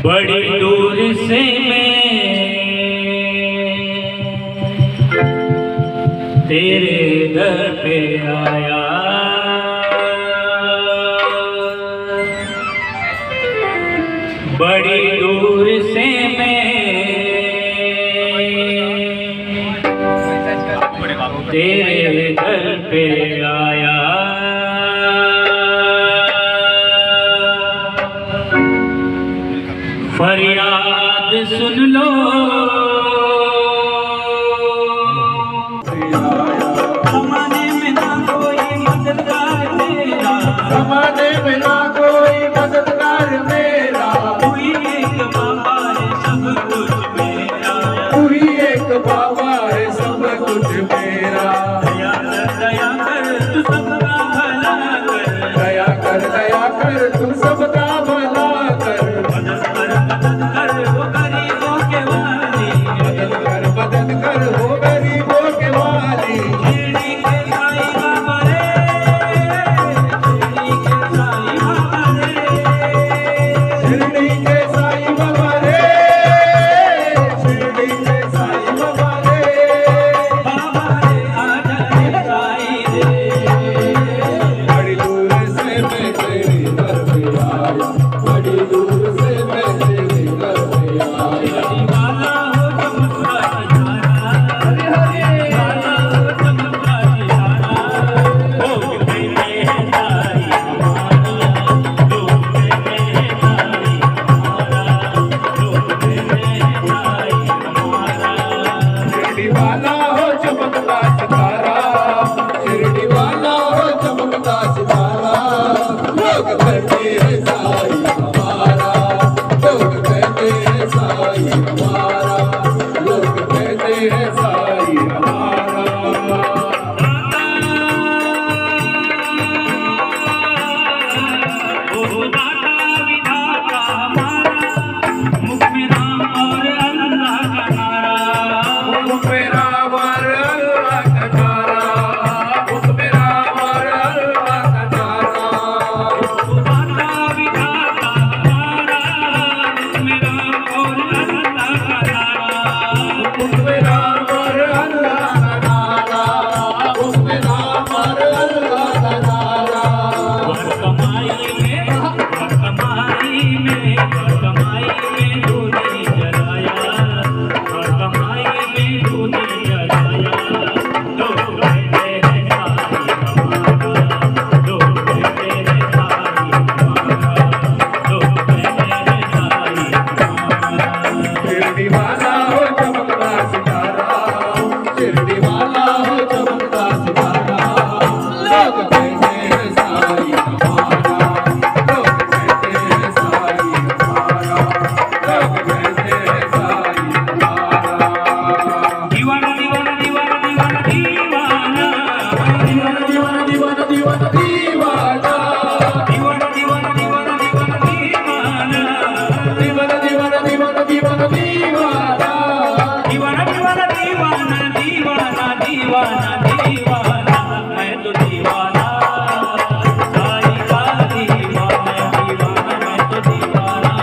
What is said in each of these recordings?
बड़ी दूर से मैं तेरे दर पे आया, बड़ी दूर से मैं तेरे दर पे आया। फरियाद सुन लो, ज़माने में ना कोई मददगार मेरा, ज़माने में ना कोई मददगार मेरा, तू ही एक बाबा है सब कुछ मेरा, तू ही एक बाबा है सब कुछ मेरा। दया कर तू सबका भला कर, दया कर तू सबका भला कर, मदद कर वो गरीबों के वाली, मदद कर वो गरीबों के वाली। शिरडी के साईं बाबा रे, शिरडी के साईं बाबा रे, शिरडी के साईं बाबा रे, शिरडी के साईं बाबा रे, बाबा रे आजा रे साईं रे। बड़ी दूर से मैं तेरे दर पे आया, बड़ी दूर से मैं तेरे दर पे आया। दीवाना हो चमका सितारा, हरे हरे दीवाना हो चमका सितारा, लोग कहते हैं साईं हमारा, लोग कहते हैं साईं हमारा, लोग कहते हैं साईं हमारा। शिरडी वाला हो चमकता सितारा, शिरडी वाला हो चमकता सितारा, लोग कहते हैं साईं हमारा, लोग कहते हैं साईं हमारा, लोग कहते हैं साईं हमारा। ओ दाता विधाता हमारा, मुख में राम और अल्लाह का नारा, मुख में राम और अल्लाह का नारा, मुख में राम और अल्लाह का नारा। ओ दाता विधाता हमारा, मुख में राम और अल्लाह का नारा, मुख में राम और अल्लाह का नारा, मुख में राम और अल्लाह का नारा। हर कमाई में दूधी जलाया, हर कमाई में दूधी जलाया, लोग कहते हैं साईं हमारा, लोग कहते हैं साईं हमारा, लोग कहते हैं साईं हमारा। शिरडी वाला हो चमकता सितारा, शिरडी वाला हो चमकता सितारा, लोग कहते हैं साईं हमारा, लोग कहते हैं साईं हमारा, लोग कहते हैं साईं हमारा। दीवाना दीवाना दीवाना दीवाना दीवाना, दीवाना दीवाना दीवाना दीवाना दीवाना, दीवाना दीवाना दीवाना दीवाना दीवाना, दीवाना दीवाना दीवाना दीवाना दीवाना। दीवाना दीवाना दीवाना दीवाना दीवाना दीवाना, मैं तो दीवाना साईं का दीवाना, दीवाना मैं तो दीवाना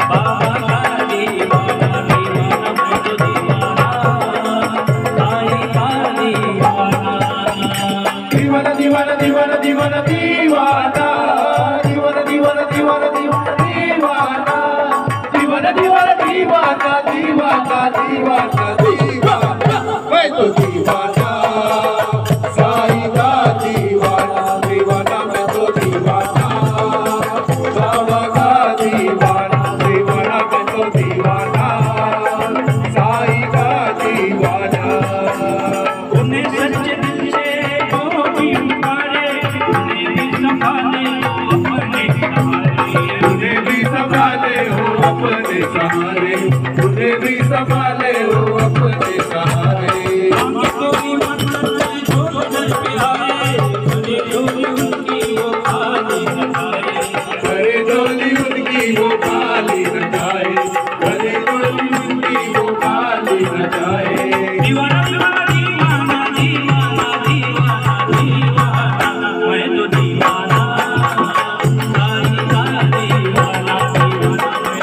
बाबा का दीवाना, दीवाना मैं तो दीवाना साईं का दीवाना। दीवाना दीवाना दीवाना दीवाना दीवाना, दीवाना दीवाना दीवाना दीवाना दीवाना, दीवाना दीवाना दीवाना दीवाना दीवाना दीवाना, मैं तो दीवाना साईं का दीवाना, दीवाना मैं तो दीवाना बाबा का दीवाना, दीवाना मैं तो दीवाना साईं का दीवाना। उन्हें सच्चे दिल से जो भी पुकारे, उन्हें भी संभाले हो अपने सहारे, उन्हें भी संभाले हो अपने सहारे, उन्हें भी संभाले हो अपने सहारे। मांगे कोई मन्नत जो दर पे आए, सुनी डोली उनकी वो खाली न जाए, करे डोली उनकी वो खाली न जाए, करे डोली उनकी वो खाली न जाए। दीवाना दीवाना दीवाना दीवाना दीवाना दीवाना, मैं तो दीवाना साईं का दीवाना, दीवाना मैं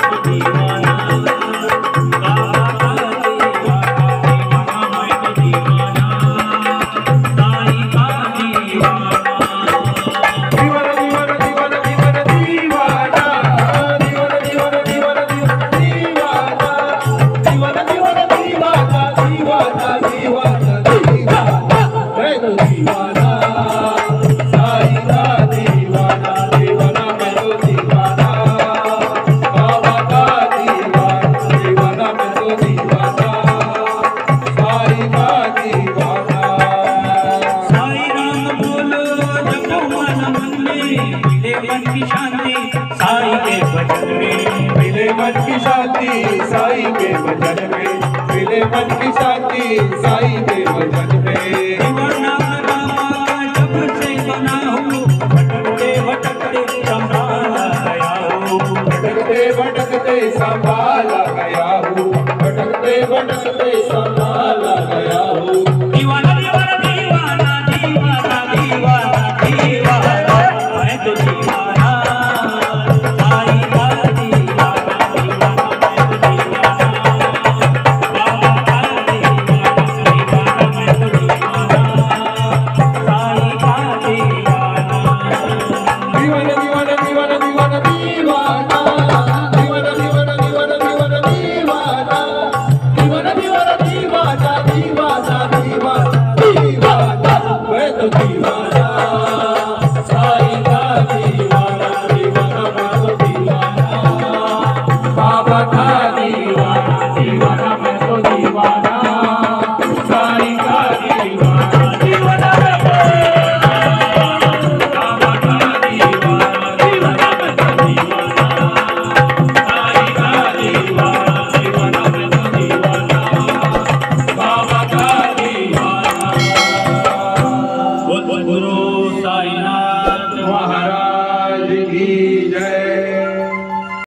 शांति साईं के भजन में, मिले मन की शांति साईं के भजन में, मिले मन की शांति साईं के भजन में। दीवाना रामा जब से सुना हूँ, भटकते भटकते संभाला गया हूँ, भटकते भटकते संभाला गया हूँ, भटकते भटकते संभाला गया हूँ। दीवाना दीवाना दीवाना दीवाना दीवाना दीवाना, मैं तो दीवाना साईं का दीवाना, दीवाना मैं तो दीवाना बाबा का दीवाना, दीवाना मैं तो दीवाना साईं का दीवाना। दीवाना दीवाना दीवाना दीवाना दीवाना